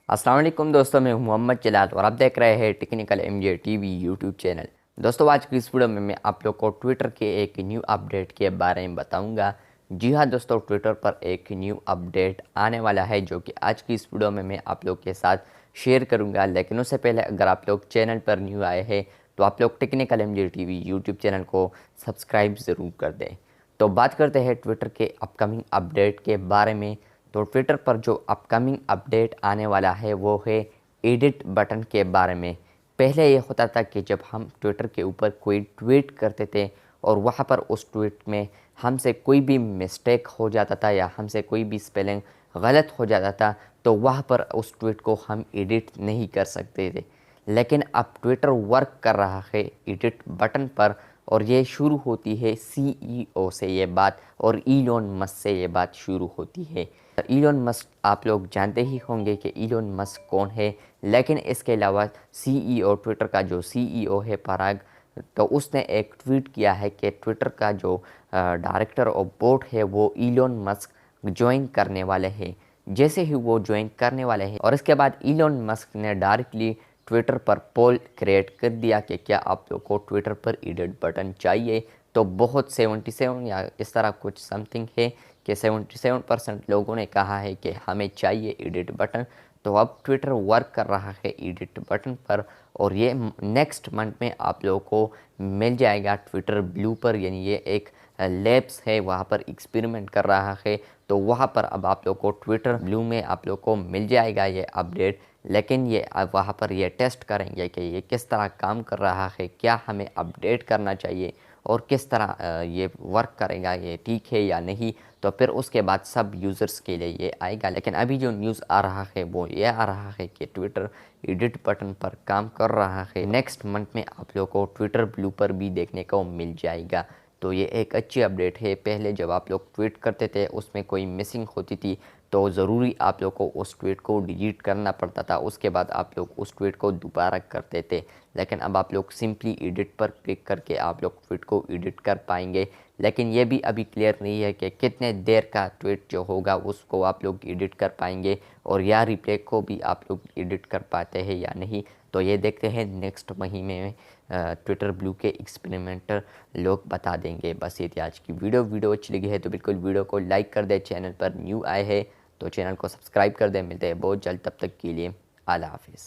अस्सलाम वालेकुम दोस्तों, मैं हूं मोहम्मद जलाल और आप देख रहे हैं technical MJ TV YouTube channel. दोस्तों, आज की इस वीडियो में मैं आप लोग को ट्विटर के एक न्यू अपडेट के बारे में बताऊंगा। जी हां दोस्तों, ट्विटर पर एक न्यू अपडेट आने वाला है जो कि आज की इस वीडियो में मैं आप लोग के साथ शेयर करूँगा। लेकिन उससे पहले अगर आप लोग चैनल पर न्यू आए हैं तो आप लोग technical MJ TV YouTube channel को सब्सक्राइब ज़रूर कर दें। तो बात करते हैं ट्विटर के अपकमिंग अपडेट के बारे में। तो ट्विटर पर जो अपकमिंग अपडेट आने वाला है वो है एडिट बटन के बारे में। पहले ये होता था कि जब हम ट्विटर के ऊपर कोई ट्वीट करते थे और वहाँ पर उस ट्वीट में हमसे कोई भी मिस्टेक हो जाता था या हमसे कोई भी स्पेलिंग गलत हो जाता था तो वहाँ पर उस ट्वीट को हम एडिट नहीं कर सकते थे। लेकिन अब ट्विटर वर्क कर रहा है एडिट बटन पर और ये शुरू होती है सीईओ से ये बात और इलोन मस्क से ये बात शुरू होती है। इलोन मस्क आप लोग जानते ही होंगे कि इलोन मस्क कौन है, लेकिन इसके अलावा सीईओ ट्विटर का जो सीईओ है पराग, तो उसने एक ट्वीट किया है कि ट्विटर का जो डायरेक्टर ऑफ बोर्ड है वो इलोन मस्क ज्वाइन करने वाले हैं। जैसे ही वो ज्वाइन करने वाले हैं और इसके बाद इलोन मस्क ने डायरेक्टली ट्विटर पर पोल क्रिएट कर दिया कि क्या आप लोग को ट्विटर पर एडिट बटन चाहिए। तो बहुत 77 या इस तरह कुछ समथिंग है कि 77% लोगों ने कहा है कि हमें चाहिए एडिट बटन। तो अब ट्विटर वर्क कर रहा है एडिट बटन पर और ये नेक्स्ट मंथ में आप लोगों को मिल जाएगा ट्विटर ब्लू पर। यानी ये एक लैब्स है, वहाँ पर एक्सपेरिमेंट कर रहा है। तो वहाँ पर अब आप लोग को ट्विटर ब्लू में आप लोग को मिल जाएगा ये अपडेट। लेकिन ये अब वहाँ पर ये टेस्ट करेंगे कि ये किस तरह काम कर रहा है, क्या हमें अपडेट करना चाहिए और किस तरह ये वर्क करेगा, ये ठीक है या नहीं। तो फिर उसके बाद सब यूज़र्स के लिए ये आएगा। लेकिन अभी जो न्यूज़ आ रहा है वो ये आ रहा है कि ट्विटर एडिट बटन पर काम कर रहा है। नेक्स्ट मंथ में आप लोगों को ट्विटर ब्लू पर भी देखने को मिल जाएगा। तो ये एक अच्छी अपडेट है। पहले जब आप लोग ट्वीट करते थे उसमें कोई मिसिंग होती थी तो ज़रूरी आप लोग को उस ट्वीट को डिलीट करना पड़ता था, उसके बाद आप लोग उस ट्वीट को दोबारा करते थे। लेकिन अब आप लोग सिंपली एडिट पर क्लिक करके आप लोग ट्वीट को एडिट कर पाएंगे। लेकिन ये भी अभी क्लियर नहीं है कि कितने देर का ट्वीट जो होगा उसको आप लोग एडिट कर पाएंगे और या रिप्ले को भी आप लोग एडिट कर पाते हैं या नहीं। तो ये देखते हैं नेक्स्ट महीने में ट्विटर ब्लू के एक्सपेरिमेंटर लोग बता देंगे। बस ये थी आज की वीडियो अच्छी लगी है तो बिल्कुल वीडियो को लाइक कर दे। चैनल पर न्यू आए हैं तो चैनल को सब्सक्राइब कर दे। मिलते हैं बहुत जल्द, तब तक के लिए अल्लाह हाफिज़।